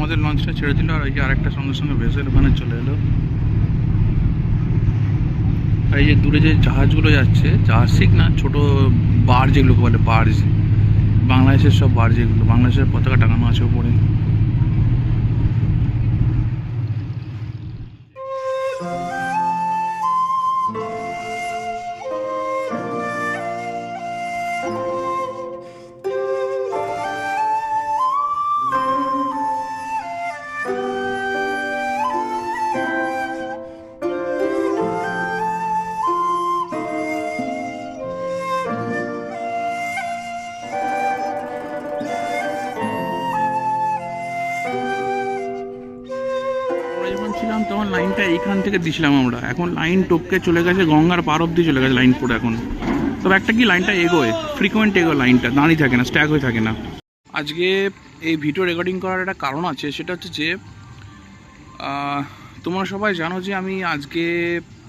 আমাদের লঞ্চটা ছেড়ে দিল, আর এই যে আরেকটা সঙ্গে সঙ্গে ভেসেল ওখানে চলে এলো। আর এই যে দূরে যে জাহাজগুলো যাচ্ছে, জাহাজ ঠিক না, ছোটো বার যেগুলোকে বলে বার্জ, বাংলাদেশের সব বার যেগুলো, বাংলাদেশের পতাকা টাঙানো আছে উপরে। ছিলাম তখন লাইনটা এইখান থেকে দিছিলাম আমরা, এখন লাইন টপকে চলে গেছে গঙ্গার পার অব্দি চলে গেছে লাইন পুরো এখন। তবে একটা কি, লাইনটা এগোয়, ফ্রিকোয়েন্ট এগোয়, লাইনটা দাঁড়িয়ে থাকে না, স্ট্যাগ হয়ে থাকে না। আজকে এই ভিডিও রেকর্ডিং করার একটা কারণ আছে, সেটা হচ্ছে যে তোমরা সবাই জানো যে আমি আজকে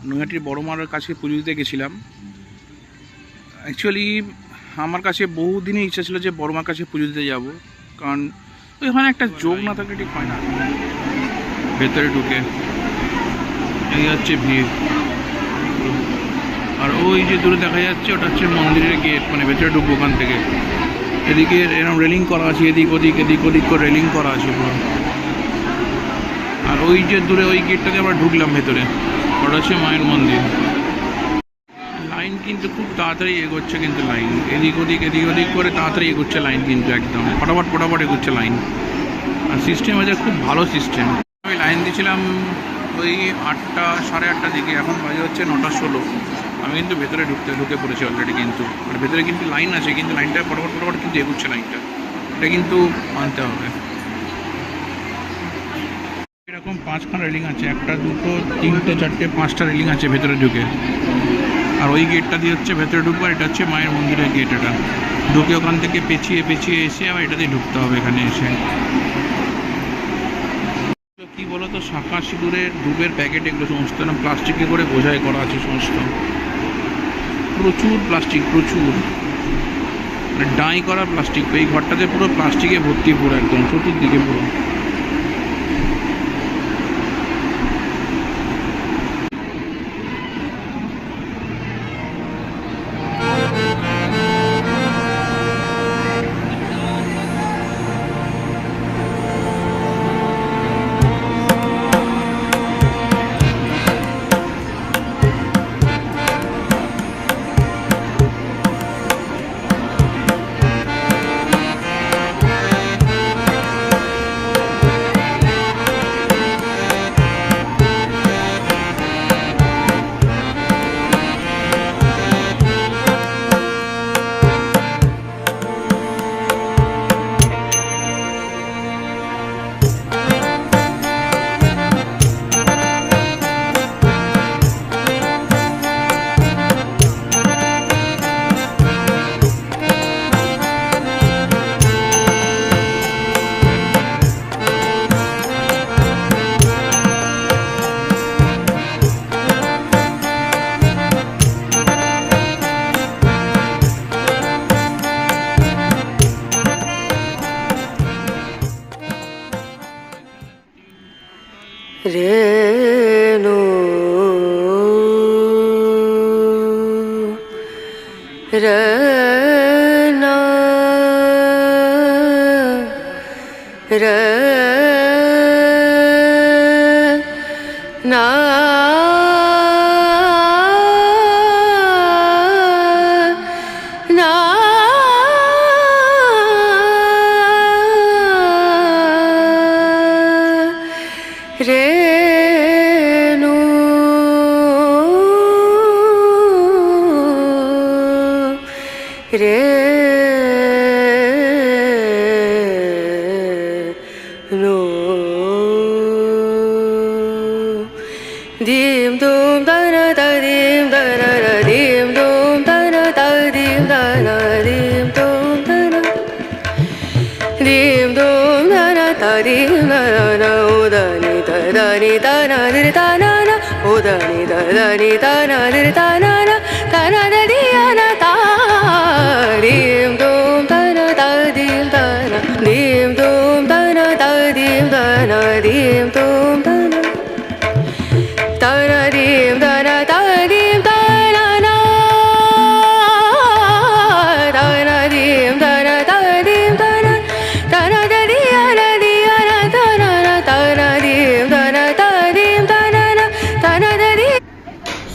নৈহাটির বড় মার কাছে পুজো দিতে গেছিলাম। অ্যাকচুয়ালি আমার কাছে বহুদিনই ইচ্ছা ছিল যে বড় মার কাছে পুজো দিতে যাবো, কারণ ওইখানে একটা যোগ না থাকলে ঠিক হয় না। ভেতরে ঢুকে এই হচ্ছে ভিড়, আর ওই যে দূরে দেখা যাচ্ছে ওটা হচ্ছে মন্দিরের গেট, মানে ভেতরে ঢুকবো ওখান থেকে। এদিকে এরকম রেলিং করা আছে, এদিক ওদিক করে রেলিং করা আছে পুরো। আর ওই যে দূরে ওই গেটটাতে আবার ঢুকলাম ভেতরে, ওটা হচ্ছে মায়ের মন্দির। লাইন কিন্তু খুব তাড়াতাড়ি এগোচ্ছে, কিন্তু লাইন এদিক ওদিক করে তাড়াতাড়ি এগোচ্ছে লাইন, কিন্তু একদম ফটাফট এগোচ্ছে লাইন। আর সিস্টেম আছে, খুব ভালো সিস্টেম। আমি লাইন দিয়েছিলাম ওই 8টা সাড়ে 8টার দিকে, এখন বাজে হচ্ছে 9টা 16। আমি কিন্তু ভেতরে ঢুকে পড়েছি অলরেডি, কিন্তু মানে ভেতরে কিন্তু লাইন আছে, কিন্তু লাইনটা ফটাফট কিন্তু এগুচ্ছে লাইনটা, এটা কিন্তু মানতে হবে। এরকম 5খানা রেলিং আছে, 1টা 2টো 3টে 4টে 5টা রেলিং আছে ভেতরে ঢুকে। আর ওই গেটটা দিয়ে হচ্ছে ভেতরে ঢুকবো, এটা হচ্ছে মায়ের মন্দিরের গেট। এটা ঢুকে ওখান থেকে পেছিয়ে এসে আবার এটা দিয়ে ঢুকতে হবে এখানে এসে। কি বলতো, শাঁখা সিঁদুরের ধূপের প্যাকেট এগুলো সমস্ত না প্লাস্টিকে করে বোঝাই করা আছে সমস্ত, প্রচুর প্লাস্টিক, প্রচুর মানে ডাই করা প্লাস্টিক। এই ঘরটাতে পুরো প্লাস্টিকে ভর্তি, পুরো একদম চতুর্দিকে পুরো। रेणु रना रना ना रेणु रेणु दीम दूम दना दीम दना दीम दूम दना दीम दना दीम दूम दना दीम दूम दना दीम दना उदनी दनी दना दिर दना उदनी दनी दना दिर दना दना दिया ता दीम दूम दना दीम दना दीम दूम दना दीम दना na dim tum tana tana dim tana tana dim tana na tana dim tana tana dim tana tana da di na tana na tana dim tana tana dim tana na tana da di।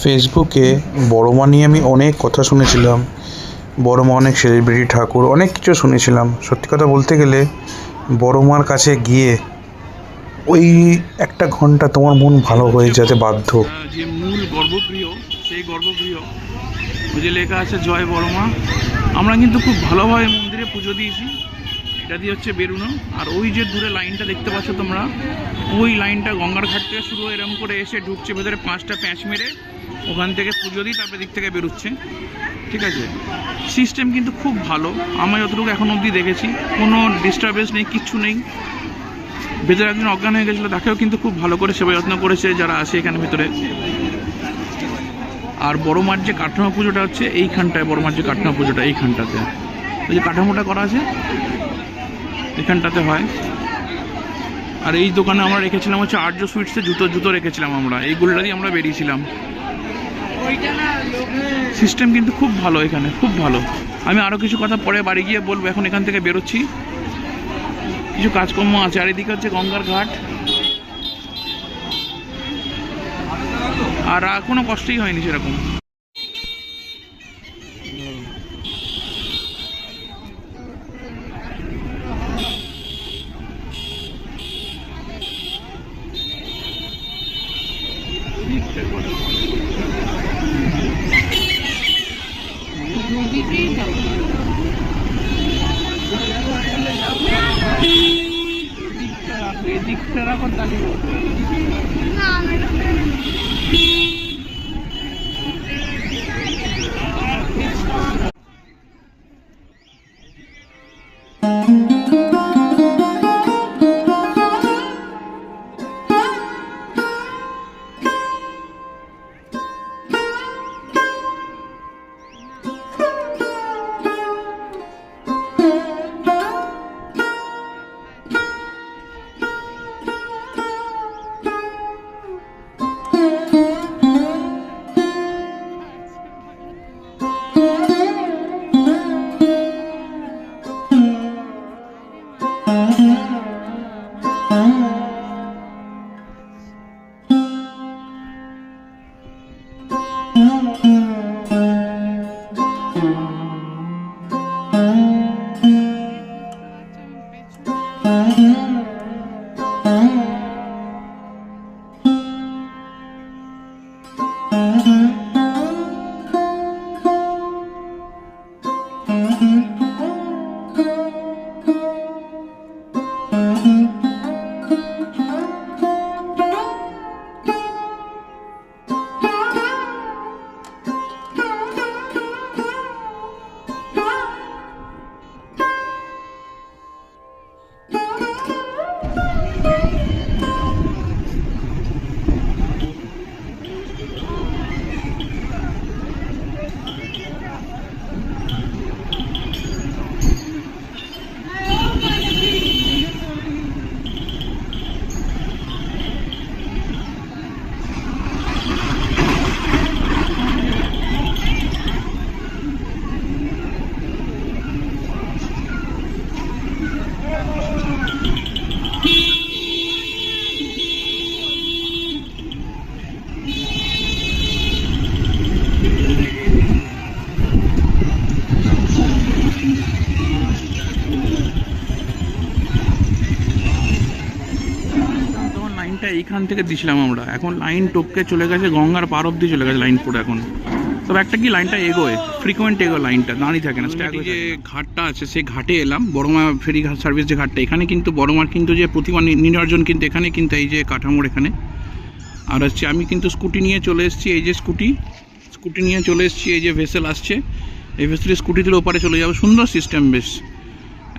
ফেসবুকে বড় মা নিয়ে আমি অনেক কথা শুনেছিলাম, বড় মা অনেক সেলিব্রিটি ঠাকুর অনেক কিছু শুনেছিলাম। সত্যি কথা বলতে গেলে বড় মার কাছে গিয়ে ওই একটা ঘন্টা তোমার মন ভালো হয়ে যেতে বাধ্য। যে মূল গর্ভগৃহ, সেই গর্ভগৃহ ওই যে লেখা আছে জয় বড় মা। আমরা কিন্তু খুব ভালোভাবে মন্দিরে পুজো দিয়েছি। এটা দিয়ে হচ্ছে বেরোনো, আর ওই যে দূরে লাইনটা দেখতে পাচ্ছ তোমরা, ওই লাইনটা গঙ্গার ঘাট থেকে শুরু হয়ে এরকম করে এসে ঢুকছে ভেতরে, 5টা প্যাঁচ মেরে ওখান থেকে পুজো দিই, তারপরে দিক থেকে বেরোচ্ছে। ঠিক আছে, সিস্টেম কিন্তু খুব ভালো। আমরা যতটুকু এখন অবধি দেখেছি কোনো ডিস্টারবেন্স নেই, কিচ্ছু নেই। ভেতরে একজন অজ্ঞান হয়ে গেছিলো, তাকেও কিন্তু খুব ভালো করে সেবা যত্ন করেছে যারা আসে এখানে ভেতরে। আর বড় মার যে কাঠামো পুজোটা হচ্ছে এইখানটায়, বড় মার যে কাঠামো পুজোটা এইখানটাতে, ওই যে কাঠামোটা করা আছে এখানটাতে হয়। আর এই দোকানে আমরা রেখেছিলাম হচ্ছে আর্য সুইটসে জুতো রেখেছিলাম আমরা, এইগুলোটা দিয়ে আমরা বেরিয়েছিলাম। সিস্টেম কিন্তু খুব ভালো এখানে, খুব ভালো। আমি আরও কিছু কথা পরে বাড়ি গিয়ে বলবো, এখন এখান থেকে বেরোচ্ছি, কিছু কাজকর্ম আছে। আর এদিকে হচ্ছে গঙ্গার ঘাট, আর কোনো কষ্টই হয়নি সেরকম। এইখান থেকে দিছিলাম আমরা, এখন লাইন টপকে চলে গেছে গঙ্গার পার অব্দি চলে গেছে লাইন পুরো এখন। তবে একটা কি লাইনটা এগোয়, ফ্রিকোয়েন্ট এগোয়, লাইনটা দাঁড়িয়ে থাকে না। যে ঘাটটা আছে সেই ঘাটে এলাম, বড়মা ফেরি সার্ভিস যে ঘাটটা, এখানে কিন্তু বড়মার কিন্তু যে প্রতিমা নির্জন কিন্তু এখানে কিন্তু এই যে কাঠামোর এখানে। আর হচ্ছে আমি কিন্তু স্কুটি নিয়ে চলে এসেছি, এই যে স্কুটি নিয়ে চলে এসেছি, এই যে ভেসেল আসছে, এই ভেসেলে স্কুটি তুলে ওপারে চলে যাবো। সুন্দর সিস্টেম বেশ,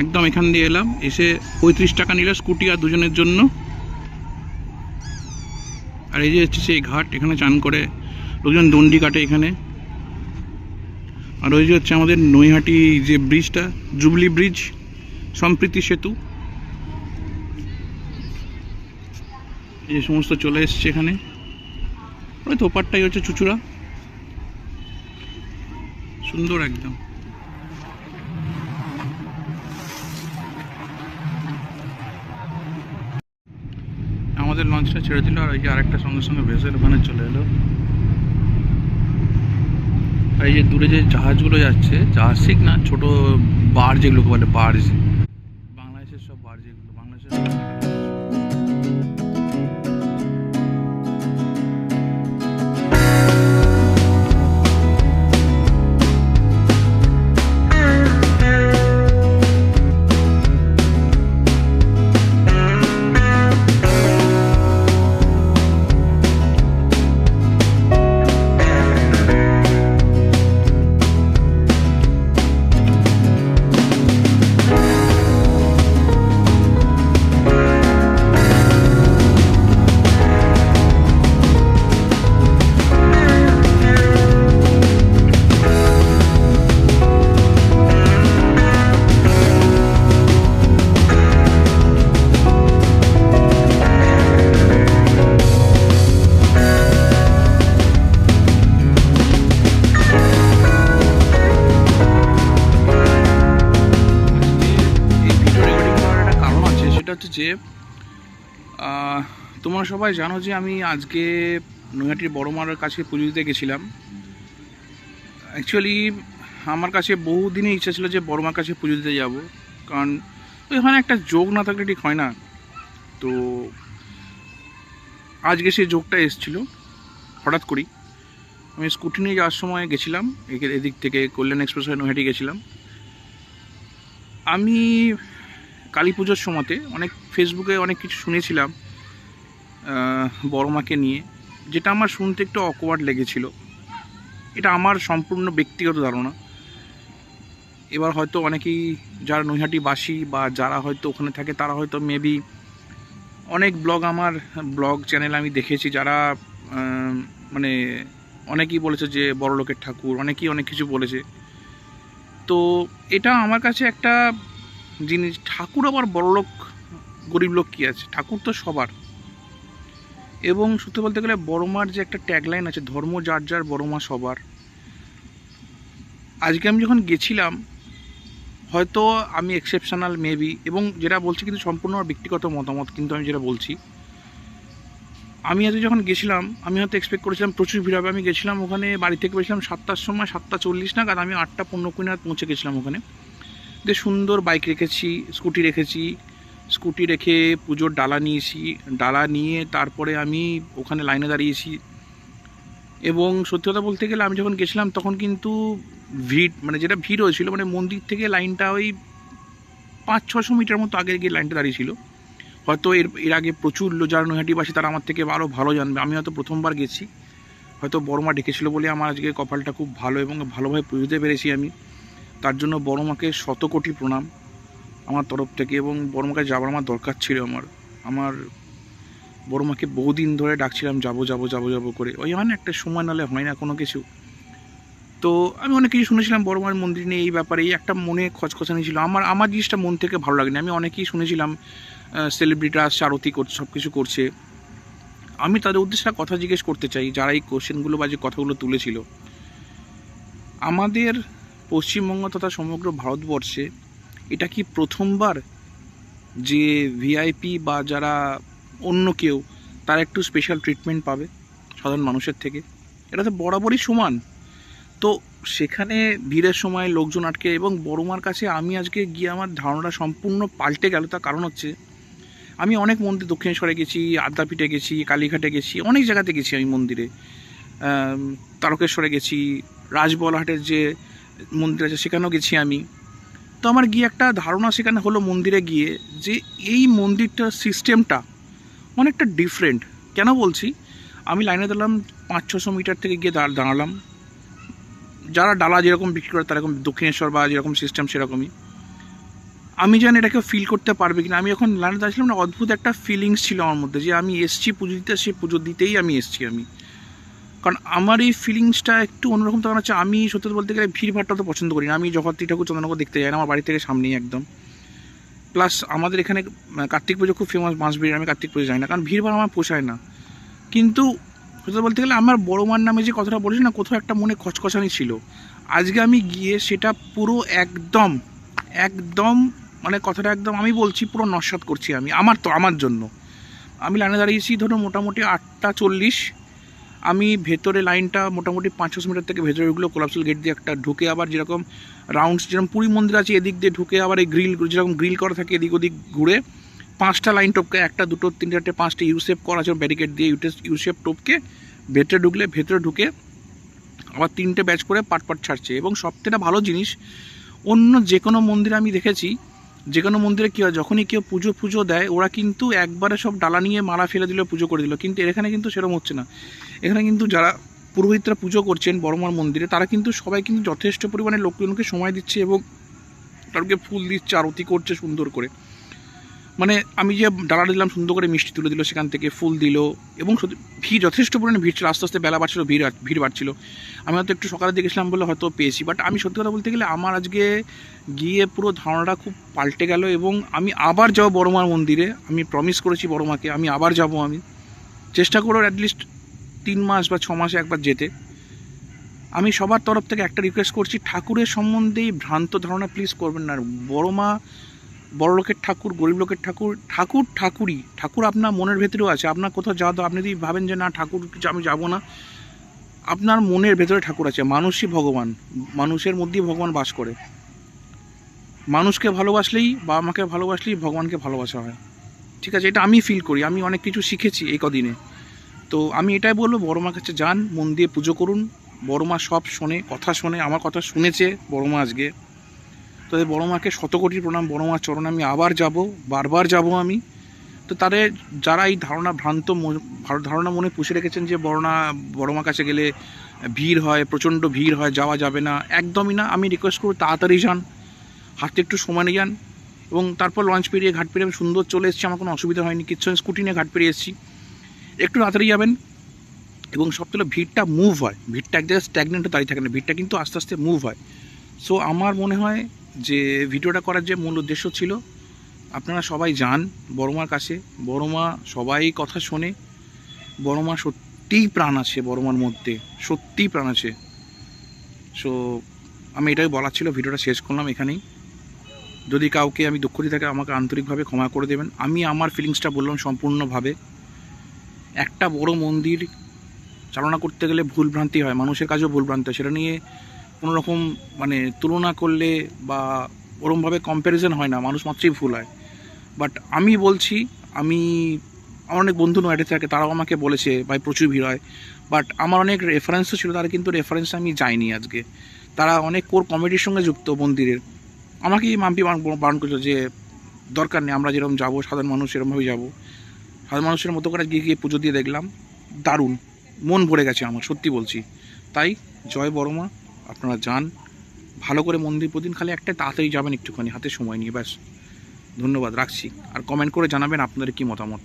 একদম এখান দিয়ে এলাম, এসে 35 টাকা নিল স্কুটি আর দুজনের জন্য। আর এই যে হচ্ছে সেই ঘাট, এখানে চান করে লোকজন দণ্ডি কাটে এখানে। আর ওই যে হচ্ছে আমাদের নৈহাটি যে ব্রিজটা, জুবলি ব্রিজ, সম্প্রীতি সেতু। এই সমস্ত চলে এসছে এখানে। ওই তো ওপারটাই হচ্ছে চুচুড়া, সুন্দর একদম। আমাদের লঞ্চটা ছেড়ে দিল, আর এই যে আরেকটা সঙ্গে সঙ্গে ভেসেল ওখানে চলে এলো। আর এই যে দূরে যে জাহাজগুলো যাচ্ছে, জাহাজ ঠিক না, ছোট বার যেগুলোকে বলে বার্জ, বাংলাদেশের সব বার যেগুলো বাংলাদেশের। যে তোমরা সবাই জানো যে আমি আজকে নৈহাটির বড় মার কাছে পুজো দিতে গেছিলাম। অ্যাকচুয়ালি আমার কাছে বহুদিনই ইচ্ছা ছিল যে বড় মার কাছে পুজো দিতে যাব, কারণ ওইখানে একটা যোগ না থাকলে ঠিক হয় না। তো আজকে সেই যোগটা এসেছিল হঠাৎ করেই। আমি স্কুটি নিয়ে যাওয়ার সময় গেছিলাম, এদিক থেকে কল্যাণ এক্সপ্রেস হয়ে নৈহাটি গেছিলাম। আমি কালী পুজোর সময়তে অনেক ফেসবুকে অনেক কিছু শুনেছিলাম বড় মাকে নিয়ে, যেটা আমার শুনতে একটু অকওয়ার্ড লেগেছিল। এটা আমার সম্পূর্ণ ব্যক্তিগত ধারণা। এবার হয়তো অনেকেই যারা নৈহাটিবাসী বা যারা হয়তো ওখানে থাকে তারা হয়তো মেবি অনেক আমার ব্লগ চ্যানেল আমি দেখেছি, যারা মানে অনেকেই বলেছে যে বড় লোকের ঠাকুর, অনেকেই অনেক কিছু বলেছে। তো এটা আমার কাছে একটা জিনিস, ঠাকুর আবার বড় লোক গরিব লোক কী আছে, ঠাকুর তো সবার। এবং সত্যি বলতে গেলে বড় মার যে একটা ট্যাগলাইন আছে, ধর্ম যার যার বড় মা সবার। আজকে আমি যখন গেছিলাম, হয়তো আমি এক্সেপশনাল মেবি, এবং যেটা বলছি কিন্তু সম্পূর্ণ আমার ব্যক্তিগত মতামত, কিন্তু আমি যেটা বলছি, আমি আজকে যখন গেছিলাম আমি হয়তো এক্সপেক্ট করেছিলাম প্রচুর ভিড় হবে। আমি গেছিলাম ওখানে, বাড়ি থেকে বেরিয়েছিলাম 7টার সময়, 7টা 40 নাগাদ, আমি 8টা 15 নাগাদ পৌঁছে গেছিলাম ওখানে। যে সুন্দর বাইক রেখেছি, স্কুটি রেখেছি, স্কুটি রেখে পুজোর ডালা নিয়েছি, ডালা নিয়ে তারপরে আমি ওখানে লাইনে দাঁড়িয়েছি। এবং সত্যি কথা বলতে গেলে আমি যখন গেছিলাম তখন কিন্তু ভিড়, মানে যেটা ভিড় হয়েছিল, মানে মন্দির থেকে লাইনটা ওই 500-600 মিটার মতো আগে গিয়ে লাইনটা দাঁড়িয়েছিল। হয়তো এর আগে প্রচুর যারা নৈহাটিবাসী তারা আমার থেকে আরও ভালো জানবে। আমি হয়তো প্রথমবার গেছি, হয়তো বড় মা ডেকেছিল বলে আমার আজকে কপালটা খুব ভালো এবং ভালোভাবে পুজোতে পেরেছি আমি। তার জন্য বড় মাকে 100 কোটি প্রণাম আমার তরফ থেকে। এবং বড় মাকে যাবার আমার দরকার ছিল। আমার বড় মাকে বহুদিন ধরে ডাকছিলাম যাবো যাবো যাবো যাবো করে, ওই হয় না একটা সময় নালে হয় না কোনো কিছু। তো আমি অনেক কিছু শুনেছিলাম বড় মায়ের মন্দির নিয়ে, এই ব্যাপারে এই একটা মনে খচখচানি ছিল। আমার জিনিসটা মন থেকে ভালো লাগেনি। আমি অনেকেই শুনেছিলাম সেলিব্রিটিরা আসছে, আরতি করছে, সব কিছু করছে। আমি তাদের উদ্দেশ্যে কথা জিজ্ঞেস করতে চাই, যারা এই কোশ্চেনগুলো বা যে কথাগুলো তুলেছিল। আমাদের পশ্চিমবঙ্গ তথা সমগ্র ভারতবর্ষে এটা কি প্রথমবার যে ভিআইপি বা যারা অন্য কেউ তারা একটু স্পেশাল ট্রিটমেন্ট পাবে সাধারণ মানুষের থেকে? এটা তো বরাবরই সমান। তো সেখানে ভিড়ের সময় লোকজন আটকে, এবং বড় মার কাছে আমি আজকে গিয়ে আমার ধারণাটা সম্পূর্ণ পাল্টে গেল। তার কারণ হচ্ছে আমি অনেক মন্দির, দক্ষিণেশ্বরে গেছি, আদ্যাপীঠে গেছি, কালীঘাটে গেছি, অনেক জায়গাতে গেছি আমি মন্দিরে, তারকেশ্বরে গেছি, রাজবলহাটের যে মন্দির আছে সেখানেও গেছি আমি। তো আমার গিয়ে একটা ধারণা সেখানে হলো মন্দিরে গিয়ে, যে এই মন্দিরটার সিস্টেমটা অনেকটা ডিফারেন্ট। কেন বলছি, আমি লাইনে দাঁড়ালাম, 500-600 মিটার থেকে গিয়ে দাঁড়ালাম। যারা ডালা যেরকম বিক্রি করে তারা এরকম দক্ষিণেশ্বর বা যেরকম সিস্টেম সেরকমই। আমি জানি এটাকে ফিল করতে পারবে কিনা। আমি যখন লাইনে দাঁড়িয়েছিলাম না, অদ্ভুত একটা ফিলিংস ছিল আমার মধ্যে, যে আমি এসছি পুজো দিতে, সে পুজো দিতেই আমি এসছি আমি। কারণ আমার এই ফিলিংসটা একটু অন্যরকম। তখন হচ্ছে আমি সত্যি বলতে গেলে ভিড়ভাড়টা তো পছন্দ করি না। আমি জগদ্ধাত্রী ঠাকুর চন্দননগর দেখতে যাই না, আমার বাড়ি থেকে সামনেই একদম। প্লাস আমাদের এখানে কার্তিক পুজো খুব ফেমাস মাছ বিরিয়ানি, আমি কার্তিক পুজো যাই না কারণ ভিড়ভাড় আমার পোষায় না। কিন্তু সত্যি বলতে গেলে আমার বড় মার নামে যে কথাটা বলেছি না, কোথাও একটা মনে খচখচানি ছিল। আজকে আমি গিয়ে সেটা পুরো একদম একদম মানে কথাটা একদম আমি বলছি পুরো নস্যাৎ করছি আমি, আমার জন্য। আমি লাইনে দাঁড়িয়েছি ধরুন মোটামুটি 8:40। আমি ভেতরে লাইনটা মোটামুটি 500 মিটার থেকে ভেতরে ঢুকলো, কোলাপসিবল গেট দিয়ে একটা ঢুকে আবার যেরকম রাউন্ডস যেরকম পুরী মন্দির আছে এদিক দিয়ে ঢুকে আবার এই গ্রিল যেরকম গ্রিল করা থাকে এদিক ওদিক ঘুরে 5টা লাইন টপকে 1, 2, 3, 4, 5টে ইউশেপ করা আছে ব্যারিকেড দিয়ে ইউশেপ টপকে ভেতরে ঢুকলে ভেতরে ঢুকে আবার 3টে ব্যাচ করে পাট ছাড়ছে। এবং সবথেকে ভালো জিনিস, অন্য যে কোনো মন্দিরে আমি দেখেছি, যে কোনো মন্দিরে কী হয় যখনই কেউ পুজো দেয় ওরা কিন্তু একবারে সব ডালা নিয়ে মালা ফেলে দিল, পুজো করে দিল। কিন্তু এখানে কিন্তু সেরকম হচ্ছে না। এখানে কিন্তু যারা পুরোহিতরা পুজো করছেন বড়মার মন্দিরে তারা কিন্তু সবাই কিন্তু যথেষ্ট পরিমাণে লোকজনকে সময় দিচ্ছে এবং তাদেরকে ফুল দিচ্ছে, আরতি করছে সুন্দর করে। মানে আমি যে ডালা দিলাম সুন্দর করে মিষ্টি তুলে দিল, সেখান থেকে ফুল দিল এবং ভিড় যথেষ্ট পরিমাণে ভিড় ছিল। আস্তে আস্তে বেলা বাড়ছিল, ভিড় বাড়ছিল। আমি হয়তো একটু সকালের দিকে গেছিলাম বলে হয়তো পেয়েছি, বাট আমি সত্যি কথা বলতে গেলে আমার আজকে গিয়ে পুরো ধারণাটা খুব পাল্টে গেল। এবং আমি আবার যাবো বড়মার মন্দিরে, আমি প্রমিস করেছি বড়মাকে আমি আবার যাব। আমি চেষ্টা করব অ্যাটলিস্ট 3 মাস বা 6 মাসে একবার যেতে। আমি সবার তরফ থেকে একটা রিকোয়েস্ট করছি, ঠাকুরের সম্বন্ধে ভ্রান্ত ধারণা প্লিজ করবেন না। বড়মা বড় লোকের ঠাকুর, গরিব লোকের ঠাকুর, ঠাকুরই ঠাকুর আপনার মনের ভেতরেও আছে। আপনার কোথাও যাওয়া তো আপনি যদি ভাবেন যে না ঠাকুর আমি যাবো না, আপনার মনের ভেতরে ঠাকুর আছে। মানুষই ভগবান, মানুষের মধ্যেই ভগবান বাস করে। মানুষকে ভালোবাসলেই বাবা মাকে ভালোবাসলেই ভগবানকে ভালোবাসা হয়, ঠিক আছে? এটা আমি ফিল করি, আমি অনেক কিছু শিখেছি এই কদিনে। তো আমি এটাই বলবো, বড় মার কাছে যান, মন দিয়ে পুজো করুন। বড় মা সব শোনে, কথা শোনে, আমার কথা শুনেছে বড় মা আজকে। তো এই বড় মাকে শত কোটি প্রণাম। বড় মার চরণে আমি আবার যাব, বারবার যাব আমি। তো তাদের যারা এই ভ্রান্ত ধারণা মনে পুষে রেখেছেন যে বড় মার কাছে গেলে ভিড় হয়, প্রচণ্ড ভিড় হয়, যাওয়া যাবে না, একদমই না। আমি রিকোয়েস্ট করব তাড়াতাড়ি যান, হাতে একটু সময় নিয়ে যান। এবং তারপর লঞ্চ পেরিয়ে ঘাট পেরিয়ে আমি সুন্দর চলে এসেছি, আমার কোনো অসুবিধা হয়নি, কিচ্ছু স্কুটি নিয়ে ঘাট পেরিয়ে এসেছি। একটু তাড়াতাড়ি যাবেন এবং সবথেকে ভিড়টা মুভ হয়, ভিড়টা এক জায়গায় স্ট্যাগনেন্টে দাঁড়িয়ে থাকে না, ভিড়টা কিন্তু আস্তে আস্তে মুভ হয়। সো আমার মনে হয় যে ভিডিওটা করার যে মূল উদ্দেশ্য ছিল, আপনারা সবাই যান বড়মার কাছে। বড়মা সবাই কথা শোনে, বড়মা সত্যিই প্রাণ আছে, বড়মার মধ্যে সত্যিই প্রাণ আছে। সো আমি এটাই বলার ছিল, ভিডিওটা শেষ করলাম এখানেই। যদি কাউকে আমি দুঃখ দিয়ে থাকি আমাকে আন্তরিকভাবে ক্ষমা করে দেবেন। আমি আমার ফিলিংসটা বললাম সম্পূর্ণভাবে। একটা বড় মন্দির চালনা করতে গেলে ভুলভ্রান্তি হয়, মানুষের কাছেও ভুলভ্রান্তি হয়, সেটা নিয়ে কোনো রকম মানে তুলনা করলে বা ওরমভাবে কম্প্যারিজন হয় না, মানুষ মাত্রই ভুল হয়। বাট আমি বলছি, আমার অনেক বন্ধু নয়ডে থাকে, তারাও আমাকে বলেছে ভাই প্রচুর ভিড় হয়। বাট আমার অনেক রেফারেন্সও ছিল, তারা কিন্তু রেফারেন্সে আমি যাইনি আজকে। তারা অনেক কোর কমিটির সঙ্গে যুক্ত মন্দিরের, আমাকেই মাম্পি বারণ করেছিল যে দরকার নেই, আমরা যেরকম যাবো সাধারণ মানুষ সেরকমভাবেই যাবো। সাধারণ মানুষের মতো করে গিয়ে পুজো দিয়ে দেখলাম, দারুণ, মন ভরে গেছে আমার, সত্যি বলছি। তাই জয় বড়মা, আপনারা যান ভালো করে মন্দির প্রতিদিন, খালি একটা তাড়াতাড়ি যাবেন, একটুখানি হাতে সময় নিয়ে, ব্যাস। ধন্যবাদ, রাখছি। আর কমেন্ট করে জানাবেন আপনাদের কী মতামত।